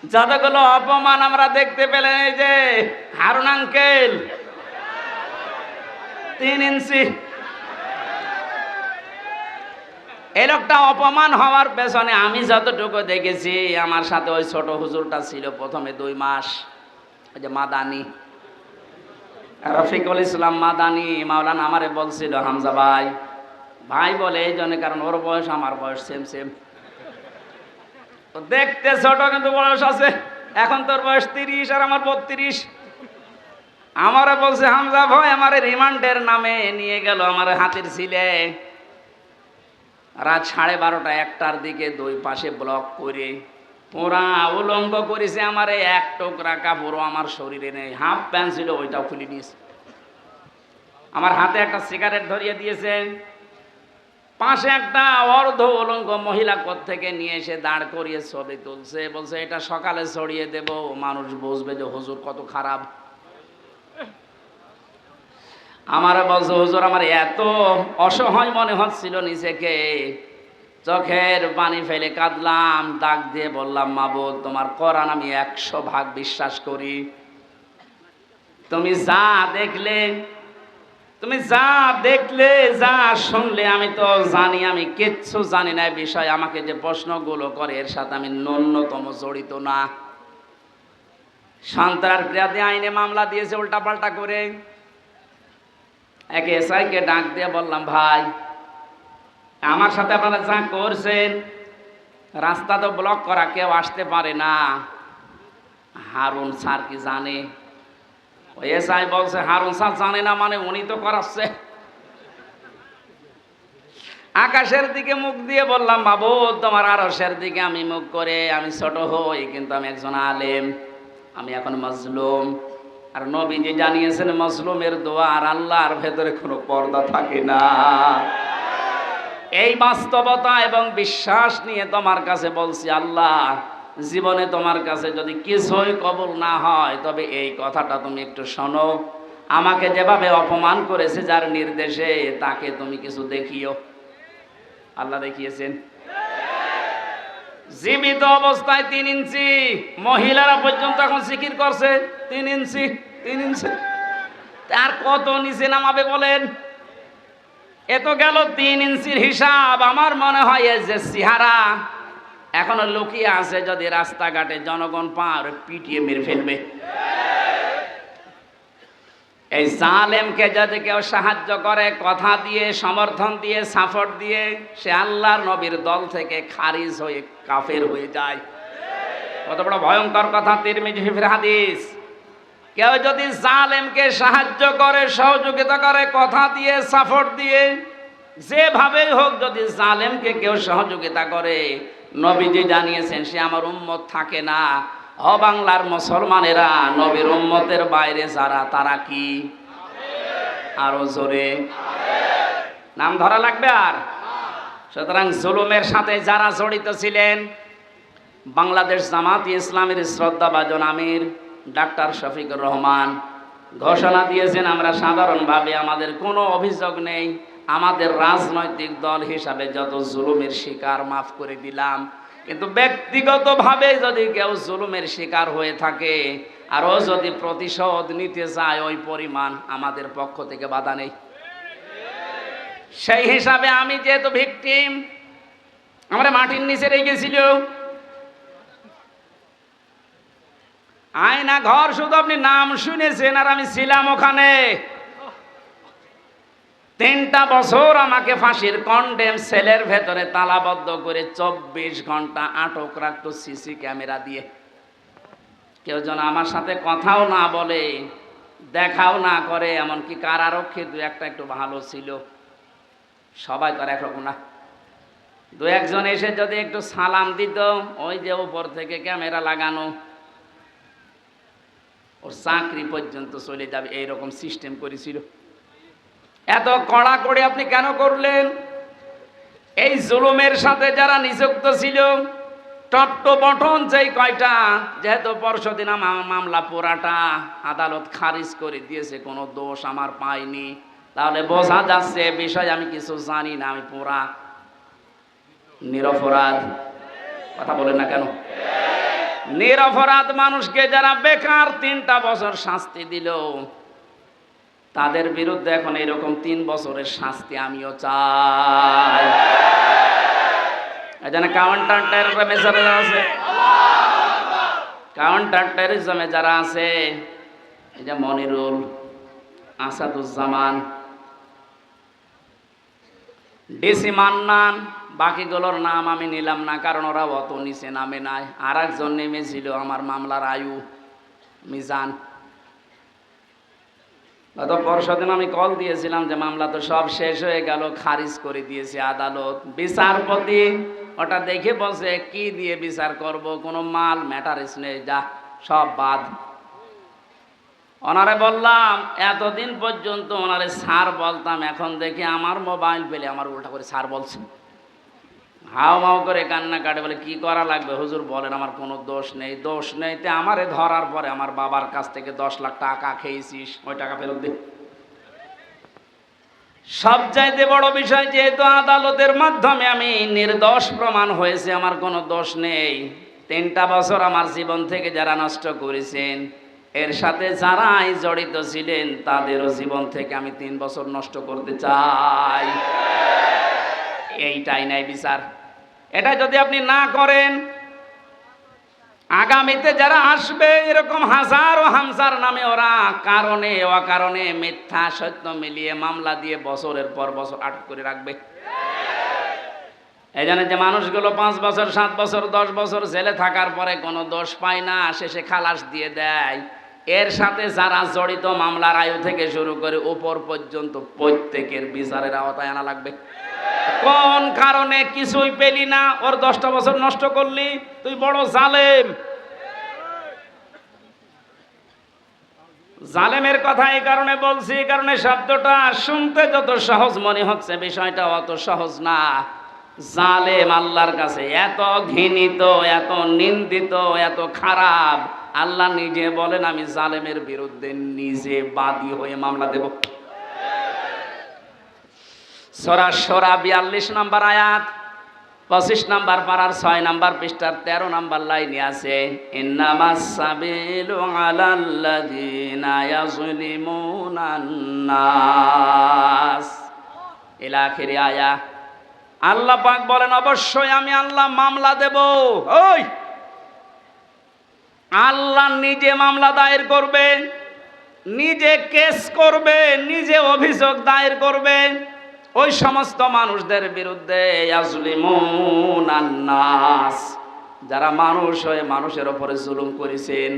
যতগুলো অপমান আমরা দেখতে পেলেন, এই যে হারুন আঙ্কেল 3 ইঞ্চি, এই লোকটা অপমান হওয়ার পেছনে আমি যতটুকু দেখেছি, আমার সাথে ওই ছোট হুজুরটা ছিল প্রথমে 2 মাস, ওই যে মাদানি রফিকুল ইসলাম মাদানি মাওলানা আমারে বলছিল, হামজা ভাই, ভাই বলে এই জন্য কারণ ওর বয়স আমার বয়স সেম সেম, দেখতে ছোট কিন্তু বয়স আছে। এখন তোর বয়স 30 আর আমার 32। আমারে বলছে, হামজা ভাই আমার রিমান্ডের নামে নিয়ে গেল আমার হাতির ছিলে, রাত 12:30 1টার দিকে 2 পাশে ব্লক করে পুরা উলঙ্গ করেছে। আমার এক টুকরা কাপড়ও আমার শরীরে নেই, হাফ প্যান্ট ছিল ওইটাও খুলে নিয়েছে। আমার হাতে একটা সিগারেট ধরিয়ে দিয়েছে, পাশে একটা অর্ধ উলঙ্গ মহিলা কোত্থেকে নিয়ে এসে দাঁড় করিয়ে ছবি তুলছে, বলছে এটা সকালে ছড়িয়ে দেব, মানুষ বুঝবে যে হুজুর কত খারাপ। আমার বলছে, হুজুর আমার এত অসহায় মনে হচ্ছিল নিজেকে, চোখের পানি ফেলে কাঁদলাম, ডাক দিয়ে বললাম, মাবুদ তোমার কোরআন আমি 100% বিশ্বাস করি, তুমি যা দেখলে, তুমি যা দেখলে, যা শুনলে, আমি তো জানি আমি কিচ্ছু জানি না বিষয়, আমাকে যে প্রশ্নগুলো করে এর সাথে আমি ন্যূনতম জড়িত না। সন্ত্রাস বিরোধী আইনে মামলা দিয়েছে উল্টাপাল্টা করে। এক এসআইকে ডাক দিয়ে বললাম, ভাই আমার সাথে আপনারা যা করছেন, রাস্তা তো ব্লক করা, কেউ আসতে পারে না, হারুন স্যার কি জানে? ওই এসআই বলছে, হারুন স্যার জানে না মানে উনি তো করাচ্ছে। আকাশের দিকে মুখ দিয়ে বললাম, বাবু তোমার আরশের দিকে আমি মুখ করে আমি ছোট হই, কিন্তু আমি একজন আলেম, আমি এখন মজলুম। আর নবীজি জানিয়েছেন, মজলুমের দোয়া আর আল্লাহর ভেতরে কোনো পর্দা থাকে না। এই বাস্তবতা এবং বিশ্বাস নিয়ে তোমার কাছে বলছি, আল্লাহ জীবনে তোমার কাছে যদি কিছুই কবুল না হয়, তবে এই কথাটা তুমি একটু শোনো, আমাকে যেভাবে অপমান করেছে যার নির্দেশে, তাকে তুমি কিছু দেখিও। আল্লাহ দেখিয়েছেন। জীবিত অবস্থায় 3 ইঞ্চি, মহিলারা পর্যন্ত এখন জিকির করছে 3 ইঞ্চি 3 ইঞ্চি, তার কত নিচে নামাবে বলেন? এ তো গেল 3 ইঞ্চির হিসাব। আমার মনে হয় এই যে চেহারা এখনো লুকিয়ে আছে, যদি রাস্তাঘাটে জনগণ পার পিটিয়ে মেরে ফেলবে। এই জালেমকে যদি কেউ সাহায্য করে, কথা দিয়ে, সমর্থন দিয়ে, সাপোর্ট দিয়ে, সে আল্লাহর নবীর দল থেকে খারিজ হয়ে কাফের হয়ে যায়। কত বড় ভয়ঙ্কর কথা, তিরমিজি শরীফের হাদিস। কেউ যদি জালেমকে সাহায্য করে, সহযোগিতা করে, কথা দিয়ে, সাপোর্ট দিয়ে, যেভাবেই হোক, যদি জালেমকে কেউ সহযোগিতা করে, নবীজি জানিয়েছেন সে আমার উম্মত থাকে না। ও বাংলার মুসলমানেরা, নবীর উম্মতের বাইরে যারা, তারা কি? আরো জোরে নাম ধরা লাগবে। আর সুতরাং জুলুমের সাথে যারা জড়িত ছিলেন, বাংলাদেশ জামাতে ইসলামের শ্রদ্ধাভাজন আমির ডাক্তার শফিকুর রহমান ঘোষণা দিয়েছেন, আমরা সাধারণভাবে আমাদের কোনো অভিযোগ নেই, আমাদের রাজনৈতিক দল হিসাবে যত জুলুমের শিকার মাফ করে দিলাম, কিন্তু ব্যক্তিগতভাবে যদি কেউ জুলুমের শিকার হয়ে থাকে আর ও যদি প্রতিশোধ নিতে চায়, ওই পরিমাণ আমাদের পক্ষ থেকে বাধা নেই। সেই হিসাবে আমি যেহেতু ভিকটিম, আমরা মাটির নিচে রেখেছিল আয়না ঘর, শুধু আপনি নাম শুনেছেন, আর আমি ছিলাম ওখানে 3টা বছর আমাকে ফাঁসির কন্ডেম সেলের ভেতরে তালাবদ্ধ করে 24 ঘন্টা আটক রাখতো সিসি ক্যামেরা দিয়ে। কেউ যেন আমার সাথে কথাও না বলে, দেখাও না করে। এমনকি কারারক্ষী 2-1টা একটু ভালো ছিল, সবাই তো আর একরকম না। 2-1জন এসে যদি একটু সালাম দিত, ওই যে উপর থেকে ক্যামেরা লাগানো, ওর চাকরি পর্যন্ত চলে যাবে, এইরকম সিস্টেম করেছিল। এত কড়াকড়ি আপনি কেন করলেন? এই জুলুমের সাথে যারা নিযুক্ত ছিল, টপ টু বটন যেই কয়টা, যেহেতু পরশুদিন মামলা পুরাটা আদালত খারিজ করে দিয়েছে, কোনো দোষ আমার পাইনি, তাহলে বোঝা যাচ্ছে বিষয় আমি কিছু জানি না, আমি পুরা নিরপরাধ। কথা বলেন না কেন? নিরপরাধ মানুষকে যারা বেকার 3টা বছর শাস্তি দিল, তাদের বিরুদ্ধে এখন এরকম 3 বছরের শাস্তি আমিও চাই। এখানে কাউন্টার টেররিজমে যারা আছে, কাউন্টার টেররিজমে যারা আছে, এই যে মনিরুল, আসাদুজ্জামান, ডিসি মান্নান, বাকিগুলোর নাম আমি নিলাম না, কারণ ওরা অত নিচে নামে নাই। আর একজন নেমেছিল আমার মামলার আয়ু মিজান। গত পরশুদিন আমি কল দিয়েছিলাম যে মামলা তো সব শেষ হয়ে গেল, খারিজ করে দিয়েছে আদালত। বিচারপতি ওটা দেখে বলছে কি দিয়ে বিচার করব, কোনো মাল ম্যাটারিস নেই, যা সব বাদ। ওনারে বললাম এতদিন পর্যন্ত ওনারে স্যার বলতাম, এখন দেখি আমার মোবাইল পেলে আমার উল্টা করে স্যার বলছে। হাও মাও করে কান্না কাটে, বলে কি করা লাগবে হুজুর বলেন, আমার কোনো দোষ নেই। দোষ নেই তে আমারে ধরার পরে আমার বাবার কাছ থেকে 10 লাখ টাকা খেয়েছিস, ওই টাকা ফেরত দে। সবচাইতে বড় বিষয়, যেহেতু আদালতের মাধ্যমে আমি নির্দোষ প্রমাণ হয়েছে, আমার কোনো দোষ নেই। 3টা বছর আমার জীবন থেকে যারা নষ্ট করেছেন, এর সাথে যারাই জড়িত ছিলেন, তাদেরও জীবন থেকে আমি 3 বছর নষ্ট করতে চাই। এইটাই নাই বিচার। এটা যদি আপনি না করেন, আগামীতে যারা আসবে এরকম হাজার ও হামজার নামে ওরা কারণে অকারণে মিথ্যা সত্য মিলিয়ে মামলা দিয়ে বছরের পর বছর আটক করে রাখবে। এই জন্য যে মানুষগুলো 5 বছর 7 বছর 10 বছর জেলে থাকার পরে কোনো দোষ পায় না, শেষে খালাস দিয়ে দেয়, এর সাথে যারা জড়িত মামলার আয়ু থেকে শুরু করে উপর পর্যন্ত প্রত্যেকের বিচারের আওতায় আনা লাগবে। কোন কারণে কিছুই পেলি না, ওর 10টা বছর নষ্ট করলি, তুই বড় জালেম। জালেমের কথা এই কারণে বলছি, এই কারণে শব্দটা শুনতে যত সহজ মনে হচ্ছে, বিষয়টা অত সহজ না। জালেম আল্লাহর কাছে এত ঘৃণিত, এত নিন্দিত, এত খারাপ, আল্লাহ নিজে বলেন আমি জালেমের বিরুদ্ধে নিজে বাদী হয়ে মামলা দেব। সূরা শুরা 42 নম্বর আয়াত, 25 নম্বর পারার 6 নম্বর পৃষ্ঠার 13 নম্বর লাইনে আছে, ইন্নামাস সাবিলু আলাল্লাযিনা ইয়াযলিমুনান নাস, ইলা আখির আয়া। আল্লাহ পাক বলেন অবশ্যই আমি আল্লাহ মামলা দেব। ওই আল্লাহ নিজে মামলা দায়ের করবে, নিজে কেস করবে, নিজে অভিযোগ দায়ের করবে ওই সমস্ত মানুষদের বিরুদ্ধে, ইয়াজলিমুনান নাস, যারা মানুষ হয়ে মানুষের উপরে জুলুম করেছেন।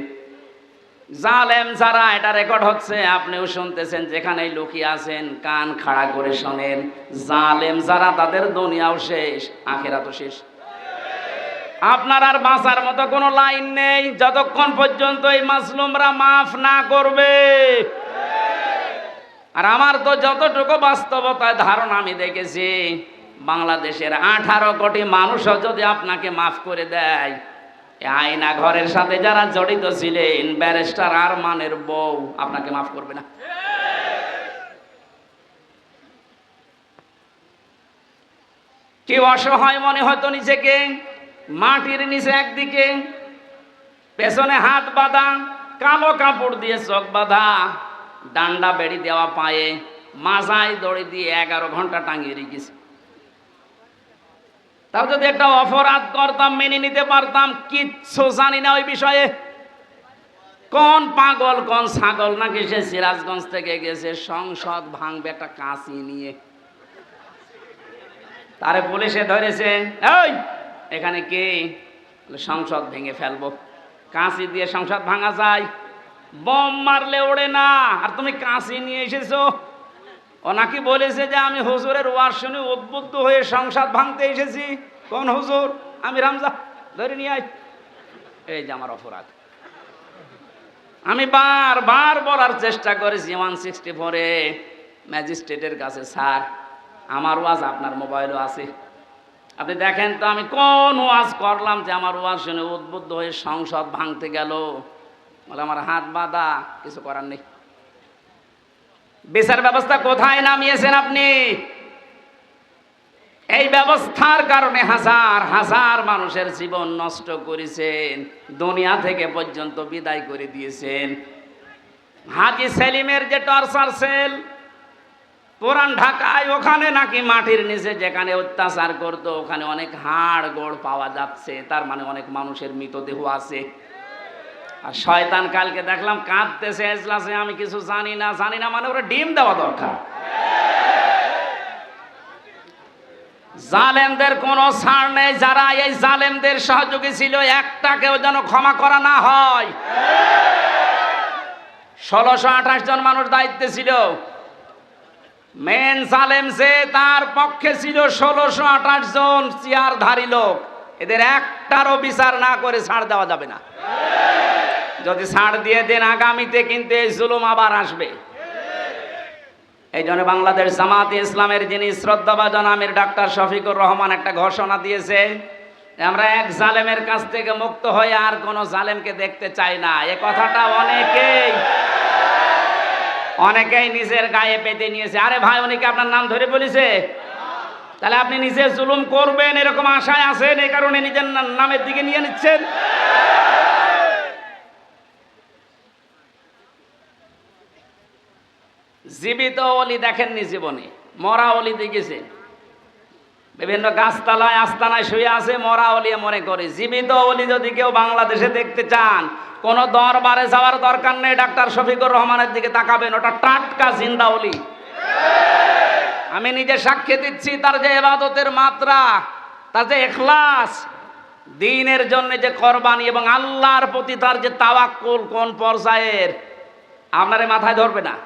জালেম যারা, এটা রেকর্ড হচ্ছে, আপনিও শুনতেছেন, যেখানেই লুকিয়ে আছেন কান খাড়া করে শোনেন। জালেম যারা, তাদের দুনিয়াও শেষ, আখিরাতও শেষ। আপনার আর বাঁচার মতো কোনো লাইন নেই যতক্ষণ পর্যন্ত এই মাজলুমরা মাফ না করবে। আর আমার তো যতটুকু বাস্তবতায় ধারণা আমি দেখেছি, বাংলাদেশের 18 কোটি মানুষও যদি আপনাকে মাফ করে দেয়, আয়না ঘরের সাথে যারা জড়িত ছিলেন, ব্যারিস্টার আরমানের বউ আপনাকে মাফ করবে না। কি অসহায় মনে হতো নিজেকে, মাটির নিচে একদিকে, পেছনে হাত বাঁধা, কালো কাপড় দিয়ে চোখ বাঁধা, ডান্ডা বেড়ি দেওয়া পায়ে, মাজায় দড়ি দিয়ে 11 ঘন্টা টাঙিয়ে রেখেছে। তাও যদি একটা অপরাধ করতাম মেনে নিতে পারতাম, কিচ্ছু জানি না ওই বিষয়ে। কোন পাগল কোন ছাগল নাকি সে সিরাজগঞ্জ থেকে গেছে সংসদ ভাঙবে একটা কাঁচি নিয়ে, তারে পুলিশে ধরেছে, এই এখানে কে, সংসদ ভেঙে ফেলবো। কাঁচি দিয়ে সংসদ ভাঙা যায়? বম মারলে ওড়ে না, আর তুমি কাঁচি নিয়ে এসেছো। ও নাকি বলেছে যে আমি হুজুরের ওয়াজ শুনে উদ্বুদ্ধ হয়ে সংসদ ভাঙতে এসেছি। কোন হুজুর? আমি রামজা, ধরে নিয়ে আয়। এই যে আমার অপরাধ। আমি বারবার বলার চেষ্টা করেছি 164-এ ম্যাজিস্ট্রেটের কাছে, স্যার আমার ওয়াজ আপনার মোবাইলও আছে, আপনি দেখেন তো আমি কোন ওয়াজ করলাম যে আমার ওয়াজ শুনে উদ্বুদ্ধ হয়ে সংসদ ভাঙতে গেল। বলে আমার হাত বাঁধা, কিছু করার নেই। বিচার ব্যবস্থা কোথায় নামিয়েছেন আপনি? এই ব্যবস্থার কারণে হাজার হাজার মানুষের জীবন নষ্ট করেছেন, দুনিয়া থেকে পর্যন্ত বিদায় করে দিয়েছেন। হাজী সেলিমের যে টর্চার সেল পুরান ঢাকায়, ওখানে নাকি মাটির নিচে যেখানে অত্যাচার করত ওখানে অনেক হাড় গোড় পাওয়া যাচ্ছে, তার মানে অনেক মানুষের মৃতদেহ আছে। আর শয়তান কালকে দেখলাম কাঁদতেছে এজলাসে, আমি কিছু জানি না মানে ওরা ডিম দেওয়া দরকার। জালেমদের কোনো ছাড় নেই, যারা এই জালেমদের সহযোগী ছিল একটাকেও যেন ক্ষমা করা না হয়। 1628 জন মানুষ দায়িত্বে ছিল, মেন জালেম যে তার পক্ষে ছিল 1628 জন চেয়ারধারী লোক, এদের একটারও বিচার না করে ছাড় দেওয়া যাবে না। যদি ছাড় দিয়ে দেন আগামীতে কিন্তু এই জুলুম আবার আসবে। এই জন্য বাংলাদেশ জামাতে ইসলামের যিনি শ্রদ্ধাভাজন আমির ডাক্তার শফিকুর রহমান একটা ঘোষণা দিয়েছে, আমরা এক জালেমের কাছ থেকে মুক্ত হয়ে আর কোন জালেমকে দেখতে চাই না। এ কথাটা অনেকেই নিজের গায়ে পেতে নিয়েছে। আরে ভাই, উনিকে আপনার নাম ধরে বলেছে, তাহলে আপনি নিজে জুলুম করবেন এরকম আশায় আছেন, এই কারণে নিজের নামের দিকে নিয়ে নিচ্ছেন। জীবিত অলি দেখেননি জীবনে, মরা অলি দেখেছে। বিভিন্ন গাছতলায় আস্তানায় শুয়ে আছে মরা অলি মনে করে। জীবিত অলি যদি কেউ বাংলাদেশে দেখতে চান, কোন দরবারে যাওয়ার দরকার নেই, ডাক্তার শফিকুর রহমানের দিকে তাকাবেন, ওটা টাটকা জিন্দা অলি। আমি নিজে সাক্ষী দিচ্ছি, তার যে ইবাদতের মাত্রা, তার যে ইখলাস, দ্বীনের জন্য যে কোরবানি এবং আল্লাহর প্রতি তার যে তাওয়াক্কুল কোন পর্যায়ের আপনারে মাথায় ধরবে না।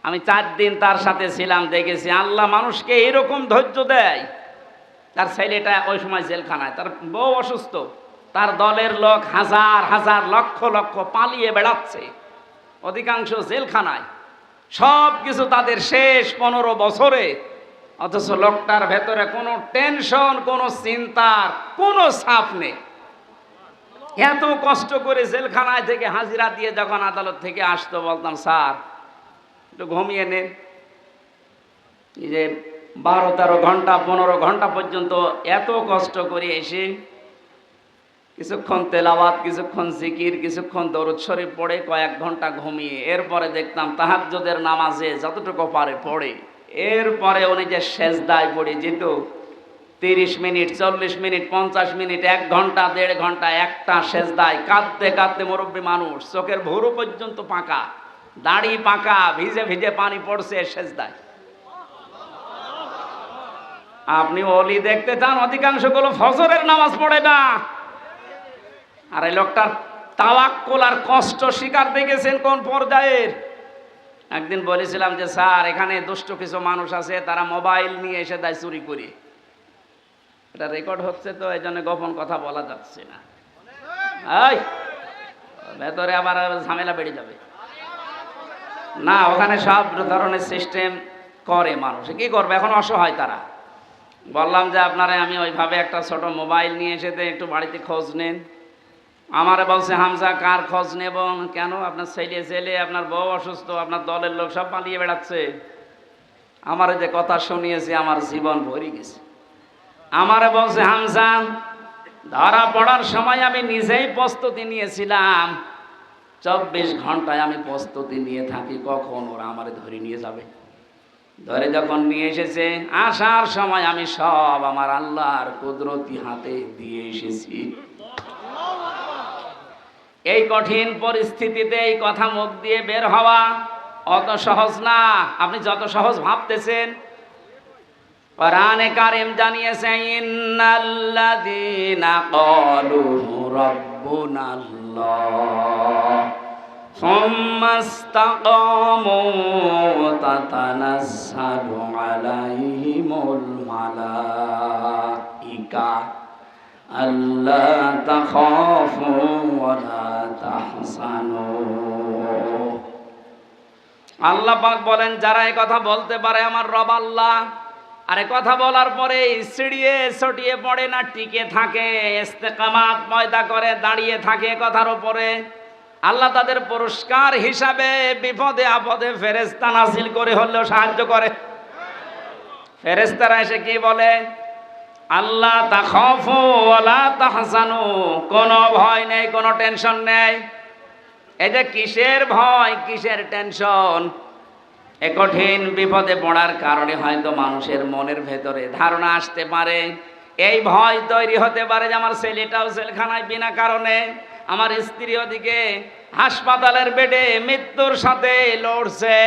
আমি 4 দিন তার সাথে ছিলাম, দেখেছি আল্লাহ মানুষকে এরকম ধৈর্য দেয়। তার ছেলেটা ওই সময় জেলখানায়, তার বউ অসুস্থ, তার দলের লোক হাজার হাজার লক্ষ লক্ষ পালিয়ে বেড়াচ্ছে, অধিকাংশ জেলখানায়, সব কিছু তাদের শেষ 15 বছরে, অথচ লোকটার ভেতরে কোনো টেনশন, কোনো চিন্তার কোনো ছাপ নেই। এত কষ্ট করে জেলখানায় থেকে হাজিরা দিয়ে যখন আদালত থেকে আসতো, বলতাম স্যার একটু ঘুমিয়ে নেন। এই যে 12-13 ঘন্টা 15 ঘন্টা পর্যন্ত এত কষ্ট করে এসে কিছুক্ষণ তেলাওয়াত, কিছুক্ষণ জিকির, কিছুক্ষণ দরুদ শরীফ পড়ে কয়েক ঘন্টা ঘুমিয়ে, এরপরে দেখতাম তাহাজ্জুদের নামাজে যতটুকু পারে পড়ে, এরপরে উনি যে সেজদায় পড়ে যেত 30 মিনিট, 40 মিনিট, 50 মিনিট, 1 ঘন্টা, 1.5 ঘন্টা একটা সেজদায় কাঁদতে কাঁদতে, মুরব্বী মানুষ, চোখের ভুরু পর্যন্ত পাকা, দাড়ি পাকা, ভিজে ভিজে পানি পড়ছে সেজদায়। আপনি ওলি দেখতে চান, অধিকাংশগুলো ফজরের নামাজ পড়ে না। আর এই লোকটার তাওয়াক্কুল আর কষ্ট শিকার দেখেছেন কোন পর্যায়ের। একদিন বলেছিলাম যে স্যার, এখানে দুষ্ট কিছু মানুষ আছে, তারা মোবাইল নিয়ে এসে দেয় চুরি করে। এটা রেকর্ড হচ্ছে তো, এই জন্য গোপন কথা বলা যাচ্ছে না। এই ভেতরে আবার ঝামেলা বেড়ে যাবে না, ওখানে সব ধরনের সিস্টেম করে। মানুষ কি করবে এখন, অসহায় তারা। বললাম যে আপনারা আমি ওইভাবে একটা ছোট মোবাইল নিয়ে এসে একটু বাড়িতে খোঁজ নেন। আমারে বলছে হামজা কার খোঁজ নেব? কেন? আপনার ছেলে, আপনার বউ অসুস্থ, আপনার দলের লোক সব পালিয়ে বেড়াচ্ছে। আমারে যে কথা শুনিয়েছে আমার জীবন ভরে গেছে। আমারে বলছে হামজা, ধরা পড়ার সময় আমি নিজেই প্রস্তুতি নিয়েছিলাম, 24 ঘন্টায় আমি প্রস্তুতি নিয়ে থাকি কখন ওরা আমারে ধরে নিয়ে যাবে। ধরে যখন নিয়ে এসেছে, আসার সময় আমি সব আমার আল্লাহর কুদরতি হাতে দিয়ে এসেছি। এই কঠিন পরিস্থিতিতে এই কথা মুখ দিয়ে বের হওয়া অত সহজ না, আপনি যত সহজ ভাবতেছেন। কোরআনে কারীম জানিয়েছে, ইন্নাল্লাযীনা ক্বালু রাব্বুনাল্লাহ সুম্মা ইসতাকামু তাতানাজ্জালু আলাইহিমুল মালাইকা আল্লা তাখাফু ওয়া লা তাহজানু। আল্লাহ পাক বলেন, যারা এই কথা বলতে পারে আমার রব আল্লাহ, আর এই কথা বলার পরে সিঁড়িয়ে ছটিয়ে পড়ে না, টিকে থাকে, ইস্তেকামাত পয়দা করে দাঁড়িয়ে থাকে কথার উপরে, আল্লাহ তাদের পুরস্কার হিসাবে বিপদে আপদে ফেরেশতা নাজিল করে হলেও সাহায্য করে। ফেরেশতারা এসে কি বলে? আল্লাহ তাখাফু ওয়ালা তাহজানু, কোনো ভয় নেই, কোনো টেনশন নেই। এই যে কিসের ভয়, কিসের টেনশন? এ কঠিন বিপদে পড়ার কারণে হয়তো মানুষের মনের ভেতরে ধারণা আসতে পারে, এই ভয় তৈরি হতে পারে যে আমার ছেলেটাও জেলখানায় বিনা কারণে, আমার স্ত্রী ওদিকে হাসপাতালের বেডে মৃত্যুর সাথে লড়ছে,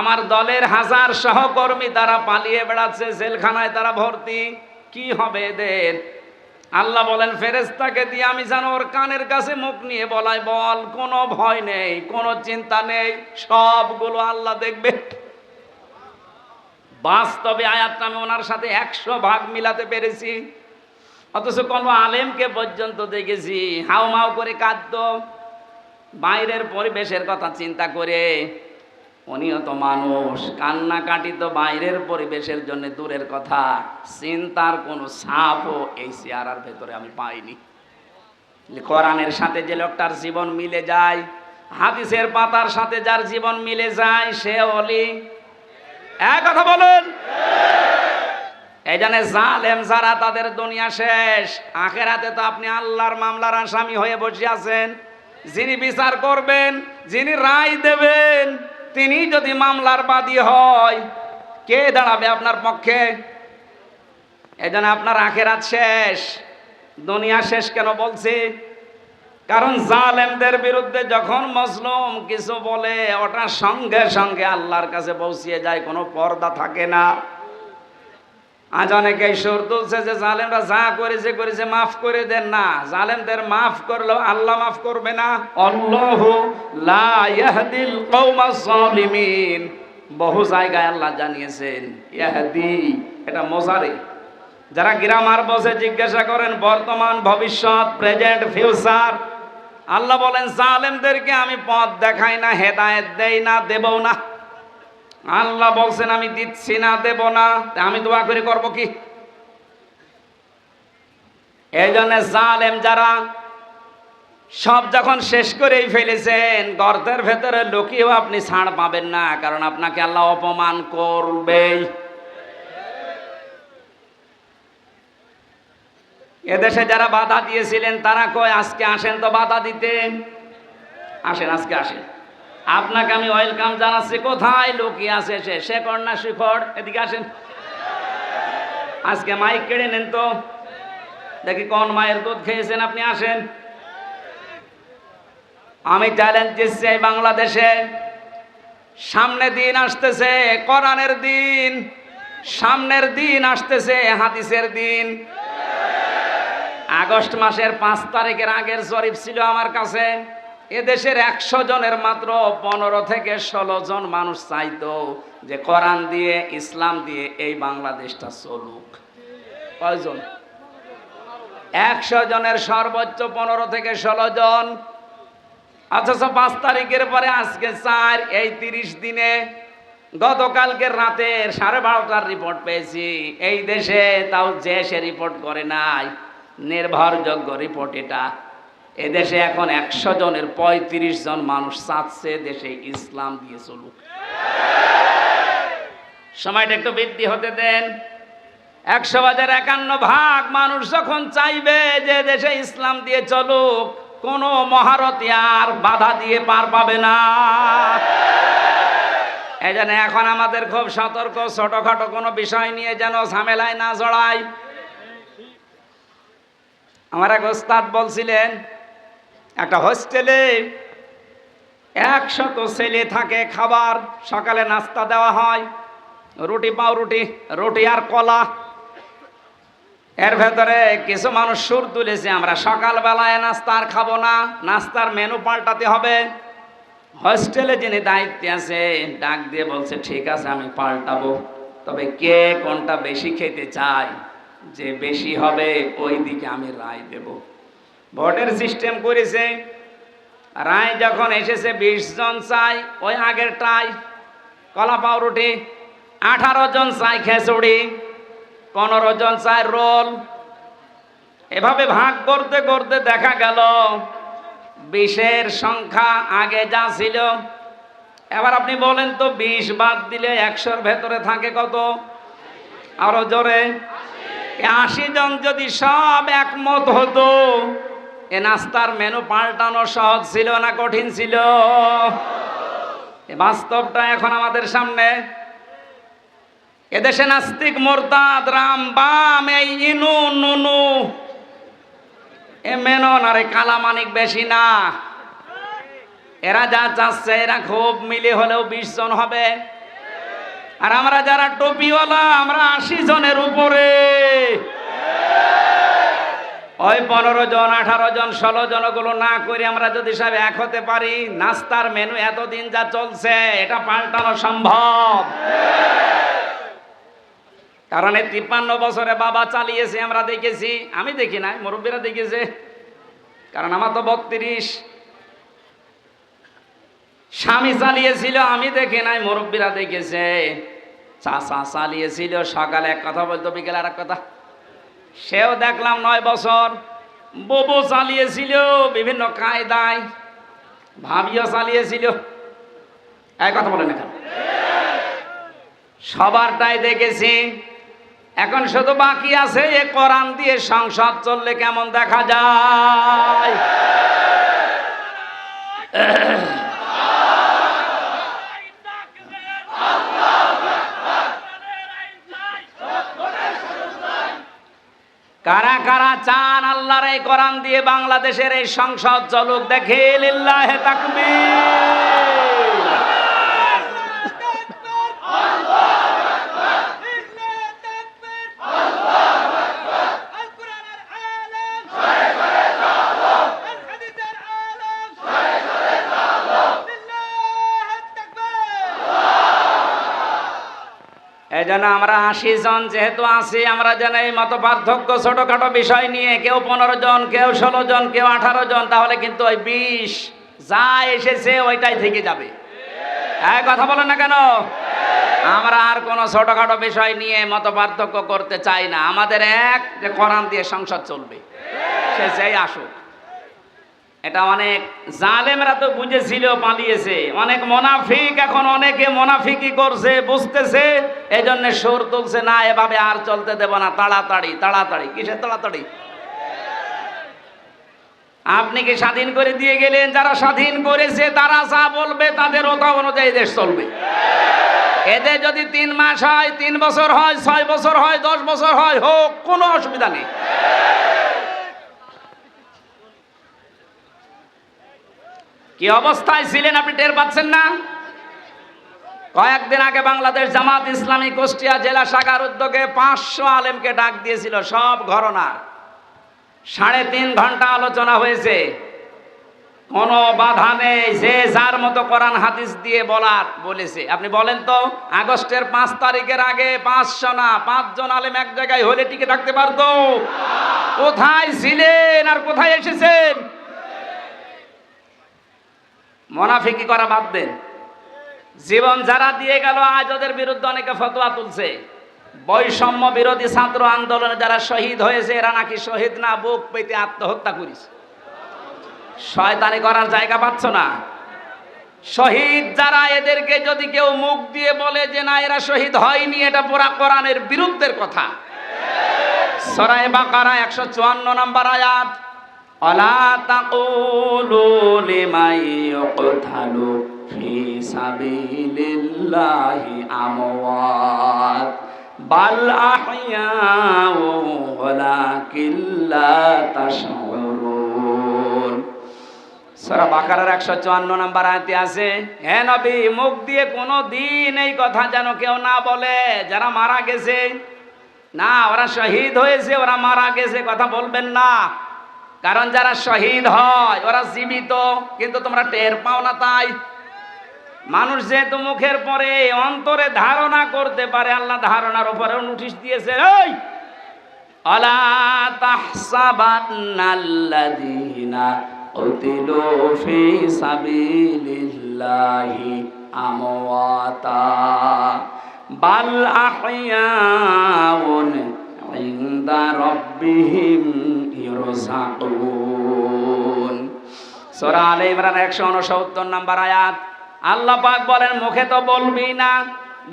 আমার দলের হাজার সহকর্মী তারা পালিয়ে বেড়াচ্ছে, জেলখানায় তারা ভর্তি, কি হবে এদের? আল্লাহ বলেন ফেরেশতাকে দিয়ে আমি যেন ওর কানের কাছে মুখ নিয়ে বলাই, বল কোনো ভয় নেই, কোনো চিন্তা নেই, সবগুলো আল্লাহ দেখবে। বাস্তবে আয়াতটা আমি ওনার সাথে 100 ভাগ মিলাতে পেরেছি। অথচ কোনো আলেমকে পর্যন্ত দেখেছি হাউমাউ করে কাঁদতো বাইরের পরিবেশের কথা চিন্তা করে। উনিও তো মানুষ, কান্নাকাটি তো বাইরের পরিবেশের জন্য দূরের কথা, চিন্তার কোনো ছাপও এই চেহারার ভেতরে আমি পাইনি। কোরআনের সাথে যে লোকটার জীবন মিলে যায়, হাদিসের পাতার সাথে যার জীবন মিলে যায়, সে ওলি। এক কথা বলুন। এই জন্য জালেম যারা, তাদের দুনিয়া শেষ। আখেরাতে তো আপনি আল্লাহর মামলার আসামি হয়ে বসে আছেন। যিনি বিচার করবেন, যিনি রায় দেবেন, তিনি যদি মামলার বাদী হয়, কে দাঁড়াবে আপনার পক্ষে? এই জন্য আপনার আখেরাত শেষ। দুনিয়া শেষ কেন বলছি? কারণ জালেমদের বিরুদ্ধে যখন মজলুম কিছু বলে, ওটা সঙ্গে সঙ্গে আল্লাহর কাছে পৌঁছিয়ে যায়, কোনো পর্দা থাকে না। আজ অনেকেই সুর তুলছে যে জালেমরা যা করেছে করেছে, মাফ করে দেন না। জালেমদের মাফ করলেও আল্লাহ মাফ করবে না। আল্লাহু লা ইয়াহদিল কওমাজ জালিমিন, বহু জায়গায় আল্লাহ জানিয়েছেন ইয়াহদি, এটা মোজারে। যারা গ্রামার বসে জিজ্ঞাসা করেন বর্তমান, ভবিষ্যৎ, প্রেজেন্ট, ফিউচার, আল্লাহ বলেন জালেমদেরকে আমি পথ দেখাই না, হেদায়েত দেই না, দেবও না। আল্লাহ বলছেন আমি দিচ্ছি না, দেব না, আমি দোয়া করে করব কি? এই জন্য জালেম যারা, সব যখন শেষ করেই ফেলেছেন, গর্তের ভেতরে লুকিয়েও আপনি ছাড় পাবেন না, কারণ আপনাকে আল্লাহ অপমান করবেই। এদেশে যারা বাধা দিয়েছিলেন তারা কয় আজকে আসেন তো বাধা দিতেন, আসেন আজকে আসেন, আপনাকে আমি ওয়েলকাম জানাচ্ছি। কোথায় লুকিয়ে আছে সে? শেখর না শিখর? এদিকে আসেন, আজকে মাইক কেড়ে নেন তো দেখি কোন মায়ের দুধ খেয়েছেন, আপনি আসেন। আমি চ্যালেঞ্জ দিচ্ছি এই বাংলাদেশে, সামনে দিন আসতেছে কোরআনের দিন, সামনের দিন আসতেছে হাদিসের দিন। আগস্ট মাসের 5 তারিখের আগের জরিপ ছিল আমার কাছে, এদেশের 100 জনের মাত্র 15 থেকে 16 জন মানুষ চাইতো যে কোরআন দিয়ে, ইসলাম দিয়ে এই বাংলাদেশটা চলুক। কয়জন? 100 জনের সর্বোচ্চ 15 থেকে 16 জন। অথচ 5 তারিখের পরে আজকে 4, এই 30 দিনে, গতকালকে রাতে 12:30টার রিপোর্ট পেয়েছি এই দেশে, তাও যে সে রিপোর্ট করে নাই, নির্ভরযোগ্য রিপোর্ট এটা, এদেশে এখন 100 জনের 35 জন মানুষ চাচ্ছে দেশে ইসলাম দিয়ে চলুক। সময়টা একটু বৃদ্ধি হতে দেন। 100/51 মানুষ যখন চাইবে যে দেশে ইসলাম দিয়ে চলুক, কোনো মহারথী আর বাধা দিয়ে পার পাবে না। এই জন্য এখন আমাদের খুব সতর্ক, ছোটখাটো কোনো বিষয় নিয়ে যেন ঝামেলায় না জড়াই। আমার এক ওস্তাদ বলছিলেন, একটা হোস্টেলে 100 ছেলে থাকে, খাবার সকালে নাস্তা দেওয়া হয়, রুটি পাউরুটি, রুটি আর কলা। এর ভেতরে কিছু মানুষ সুর তুলেছে আমরা সকালবেলায় নাস্তা আর খাবো না, নাস্তার মেনু পাল্টাতে হবে। হোস্টেলে যিনি দায়িত্বে আছে ডাক দিয়ে বলছে ঠিক আছে আমি পাল্টাবো, তবে কে কোনটা বেশি খেতে চায়, যে বেশি হবে ওই দিকে আমি রায় দেব। ভোটের সিস্টেম করেছে, রায় যখন এসেছে 20 জন চাই ওই আগেরটাই কলা পাউরুটি, 18 জন চাই খিচুড়ি, 15 জন চাই রোল। এভাবে ভাগ করতে করতে দেখা গেল 20-এর সংখ্যা আগে যা ছিল। এবার আপনি বলেন তো 20 বাদ দিলে 100-র ভেতরে থাকে কত? আরো জোরে। 80 জন যদি সব একমত হতো, এ নাস্তার মেনু পাল্টানো সহজ ছিল না কঠিন ছিল? বাস্তবটা এখন আমাদের সামনে। এদেশে নাস্তিক, মোরতাদ, রাম, বাম, এই ইনু নুনু, এ মেনন আর কালামানিক বেশি না। এরা যা চাচ্ছে, এরা খুব মিলে হলেও 20 জন হবে। আর আমরা যারা টুপিওয়ালা, আমরা 80 জনের উপরে। ওই 15 জন, 18 জন, 16 জন গুলো না করে আমরা যদি সব এক হতে পারি, নাস্তার মেনু এতদিন যা চলছে এটা পাল্টানো সম্ভব। কারণ এই 53 বছরে বাবা চালিয়েছে, আমরা দেখেছি। আমি দেখি নাই, মুরব্বীরা দেখেছে। কারণ আমার তো 32। স্বামী চালিয়েছিল, আমি দেখি নাই, মুরব্বীরা দেখেছে। চাচা চালিয়েছিল, সকালে এক কথা বলতো, বিকেলে আর এক কথা। সেও দেখলাম 9 বছর। ববু চালিয়েছিল বিভিন্ন কায়দায়, ভাবিও চালিয়েছিল। এক কথা বলেন, এখন সবারটাই দেখেছি। এখন শুধু বাকি আছে এ কোরআন দিয়ে সংসদ চললে কেমন দেখা যায়। কারা কারা চান আল্লাহর এই কোরআন দিয়ে বাংলাদেশের এই সংসদ চলুক? দেখে লিল্লাহে তাকবীর। এই জন্য আমরা 80 জন যেহেতু আছি, আমরা যেন এই মত পার্থক্য ছোটখাটো বিষয় নিয়ে, কেউ 15 জন, কেউ 16 জন, কেউ 18 জন, তাহলে কিন্তু ওই 20 যা এসেছে ওইটাই থেকে যাবে। হ্যাঁ, কথা বলেন না কেন? আমরা আর কোনো ছোটখাটো বিষয় নিয়ে মত পার্থক্য করতে চাই না। আমাদের এক, যে কোরআন দিয়ে সংসদ চলবে, সে চাই আসুক। এটা অনেক জালেমরা তো বুঝেছিল, পালিয়েছে। অনেক মুনাফিক এখন অনেকে মুনাফিকি করছে, বুঝতেছে, এই জন্য সুর তুলছে, না এভাবে আর চলতে দেব না, তাড়াতাড়ি তাড়াতাড়ি। কিসের তাড়াতাড়ি? আপনি কি স্বাধীন করে দিয়ে গেলেন? যারা স্বাধীন করেছে তারা যা বলবে তাদের ওটা অনুযায়ী দেশ চলবে। এদের যদি 3 মাস হয়, 3 বছর হয়, 6 বছর হয়, 10 বছর হয়, হোক, কোনো অসুবিধা নেই। কি অবস্থায় ছিলেন আপনি টের পাচ্ছেন না? কয়েকদিন আগে বাংলাদেশ জামাত ইসলামী কুষ্টিয়া জেলা শাখার উদ্যোগে 500 আলেমকে ডাক দিয়েছিল, সব ঘরনার। 3.5 ঘন্টা আলোচনা হয়েছে। কোনো বাধা নেই, যে যার মতো কোরআন হাদিস দিয়ে বলেছে। আপনি বলেন তো, আগস্টের 5 তারিখের আগে 500 না 5 জন আলেম এক জায়গায় হলে টিকে থাকতে পারতো? কোথায় ছিলেন আর কোথায় এসেছেন? মুনাফিকি করা বাদ দেন। জীবন যারা দিয়ে গেল, আজ ওদের বিরুদ্ধে অনেকে ফতোয়া তুলছে। বৈষম্য বিরোধী ছাত্র আন্দোলনে যারা শহীদ হয়েছে, এরা নাকি শহীদ না, বুক পেতে আত্মহত্যা করেছে। শয়তানি করার জায়গা পাচ্ছ না? শহীদ যারা, এদেরকে যদি কেউ মুখ দিয়ে বলে যে না এরা শহীদ হয়নি, এটা পুরা কোরআনের বিরুদ্ধের কথা। সূরা বাকারা 154 নম্বর আয়াত, আলা তাকুলু লিমান ইউকতালু ফি সাবিলিল্লাহি আমওয়াত বাল আহইয়াউ ওয়ালাকিন লা তাশউরুন। সূরা বাকারার 154 নম্বর আয়াতে আছে, হে নবী, মুখ দিয়ে কোনো দিন এই কথা যেন কেউ না বলে যারা মারা গেছে, না ওরা শহীদ হয়েছে, ওরা মারা গেছে, কথা বলবেন না। কারণ যারা শহীদ হয় ওরা জীবিত, কিন্তু তোমরা টের পাও না। তাই মানুষ যেহেতু মুখের পরে অন্তরে ধারণা করতে পারে, আল্লাহ ধারণার উপরেও নোটিশ দিয়েছে, এই আলা তাহসাবান্নাল্লাযীনা কুতিলু ফি সাবিলিল্লাহি আমওয়াতা বাল আহইয়াউন ইনদা রাব্বিহিম ইরযাকুন। সূরা আলে ইমরান 169 নম্বর আয়াত। আল্লাহ পাক বলেন, মুখে তো বলবি না,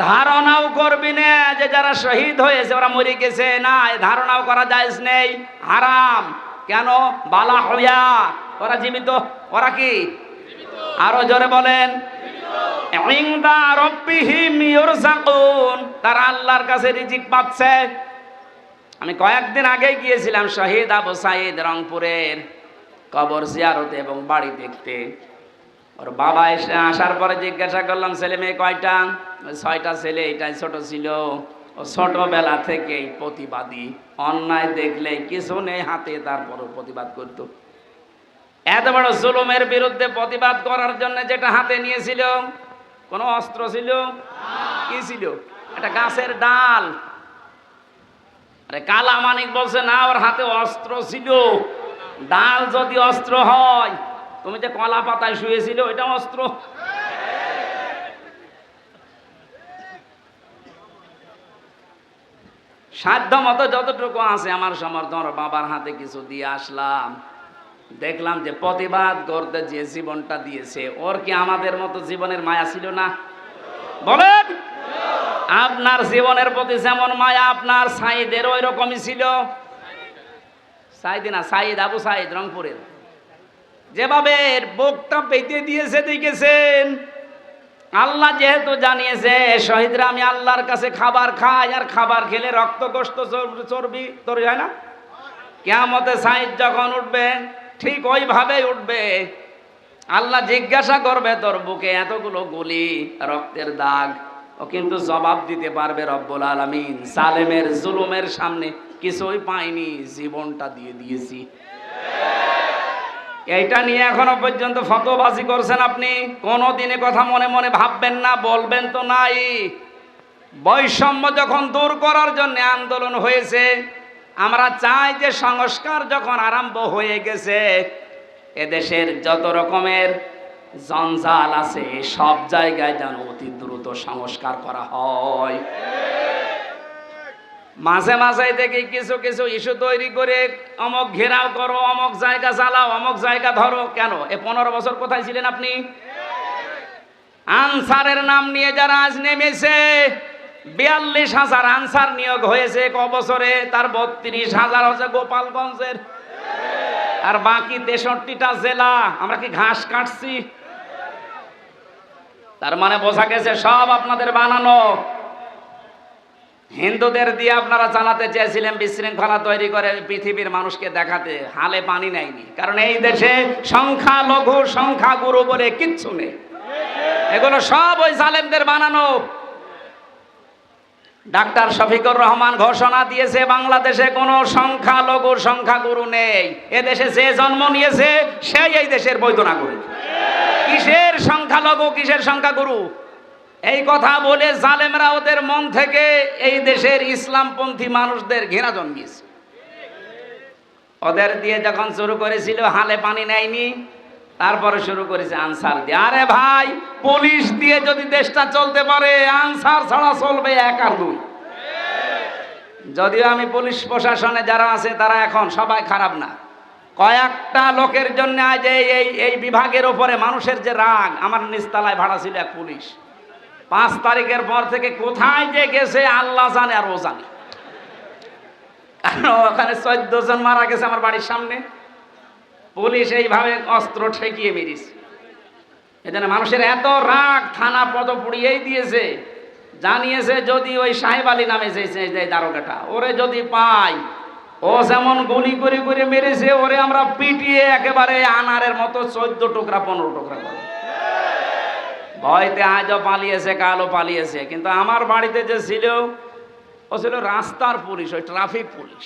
ধারণাও করবি না যে যারা শহীদ হয়েছে ওরা মরে গেছে, না, এই ধারণাও করা জায়েজ নেই, হারাম। কেন? বালা হইয়া ওরা জীবিত। ওরা কি? আরো জোরে বলেন। ইনদা রাব্বিহিম ইউরযাকুন, তারা আল্লাহর কাছে রিজিক পাচ্ছে। আমি কয়েকদিন আগেই গিয়েছিলাম শহীদ আবু সাঈদ রংপুরের কবর জিয়ারতে এবং বাড়ি দেখতে। ওর বাবা এসে আসার পরে জিজ্ঞাসা করলাম ছেলে মেয়ে কয়টা? 6টা ছেলে, এটাই ছোট ছিল। ও ছোটবেলা থেকেই প্রতিবাদী, অন্যায় দেখলে কিছু নেই হাতে তারপরও প্রতিবাদ করত। এত বড় জুলুমের বিরুদ্ধে প্রতিবাদ করার জন্য যেটা হাতে নিয়েছিল, কোনো অস্ত্র ছিল? কি ছিল? একটা গাছের ডাল। আরে কালা মানিক বলছে না, ওর হাতে অস্ত্র ছিল। ডাল যদি অস্ত্র হয়, তুমি যে কলা পাতায় শুয়েছিল এটা অস্ত্র। সাধ্য মতো যতটুকু আছে আমার সমর্থন, বাবার হাতে কিছু দিয়ে আসলাম। দেখলাম যে প্রতিবাদ করতে যে জীবনটা দিয়েছে, ওর কি আমাদের মতো জীবনের মায়া ছিল না? বলেন, আপনার জীবনের প্রতি যেমন মায়া আপনার সাঈদের ওই রকমই ছিল। সাঈদ না, সাঈদ আবু সাঈদ রংপুরের, যেভাবে বুকটা পেতে দিয়েছে দেখেছেন। আল্লাহ যেহেতু জানিয়েছে শহীদরা আমি আল্লাহর কাছে খাবার খাই, আর খাবার খেলে রক্ত গোশত চর্বি তৈরি হয় না। কিয়ামতে সাঈদ যখন উঠবে ঠিক ওইভাবেই উঠবে। আল্লাহ জিজ্ঞাসা করবে তোর বুকে এতগুলো গুলি, রক্তের দাগ, ও কিন্তু জবাব দিতে পারবে রব্বুল আলামিন সালেমের জুলুমের সামনে কিছুই পাইনি, জীবনটা দিয়ে দিয়েছি। এইটা নিয়ে এখনো পর্যন্ত ফতোয়াবাজি করছেন আপনি। কোনোদিনে কথা মনে মনে ভাববেন না, বলবেন তো নাই। বৈষম্য যখন দূর করার জন্য আন্দোলন হয়েছে, আমরা চাই যে সংস্কার যখন আরম্ভ হয়ে গেছে, এদেশের যত রকমের জঞ্জাল আছে সব জায়গায় যেন অতি দ্রুত সংস্কার করা হয়। মাঝে মাঝে দেখি কিছু কিছু ইস্যু তৈরি করে অমক ঘেরাও করো, অমক জায়গা চালাও, অমক জায়গা ধরো। কেন? 15 বছর কোথায় ছিলেন আপনি? আনসারের নাম নিয়ে যারা আজ নেমেছে, 42,000 আনসার নিয়োগ হয়েছে ক বছরে, তার 32,000 হচ্ছে গোপালগঞ্জের, আর বাকি 63টা জেলা। আমরা কি ঘাস কাটছি? তার মানে বোঝা গেছে সব আপনাদের বানানো। হিন্দুদের দিয়ে আপনারা চালাতে চেয়েছিলেন বিশৃঙ্খলা তৈরি করে পৃথিবীর মানুষকে দেখাতে, হালে পানি নেয়নি। কারণ এই দেশে সংখ্যালঘু সংখ্যাগুরু বলে কিচ্ছু নেই, এগুলো সব ওই জালেমদের বানানো। ডাক্তার শফিকুর রহমান ঘোষণা দিয়েছে বাংলাদেশে কোনো সংখ্যালঘু সংখ্যাগুরু নেই। এদেশে যে জন্ম নিয়েছে সেই এই দেশের বৈধ নাগরিক। কিসের সংখ্যালঘু, কিসের সংখ্যাগুরু? এই কথা বলে জালেমরা ওদের মন থেকে এই দেশের ইসলামপন্থী মানুষদের ঘৃণা জন্মিয়েছে। ওদের দিয়ে যখন শুরু করেছিল হালে পানি নেয়নি, তারপরে শুরু করেছে আনসার দিয়ে। আরে ভাই, পুলিশ দিয়ে যদি দেশটা চলতে পারে, আনসার ছাড়া চলবে 1 আর 2। যদিও আমি পুলিশ প্রশাসনে যারা আছে তারা এখন সবাই খারাপ না, কয়েকটা লোকের জন্য আজ এই বিভাগের উপরে মানুষের যে রাগ। আমার নিচতলায় ভাড়া ছিল এক পুলিশ, 5 তারিখের পর থেকে কোথায় যে গেছে আল্লাহ জানে আর ও জানে। কারণ ওখানে 14 জন মারা গেছে আমার বাড়ির সামনে। পুলিশ এইভাবে অস্ত্র ঠেকিয়ে মেরেছে। এজন্য মানুষের এত রাগ, থানা পদ পুড়িয়েই দিয়েছে। জানিয়েছে যদি ওই সাহেব আলী নামে যে দারোগাটা, ওরে যদি পাই, ও যেমন গুলি করে করে মেরেছে, ওরে আমরা পিটিয়ে একেবারে আনারের মতো 14 টুকরা 15 টুকরা করব। ভয়তে আজও পালিয়েছে, কালও পালিয়েছে। কিন্তু আমার বাড়িতে যে ছিল, ও ছিল রাস্তার পুলিশ, ওই ট্রাফিক পুলিশ।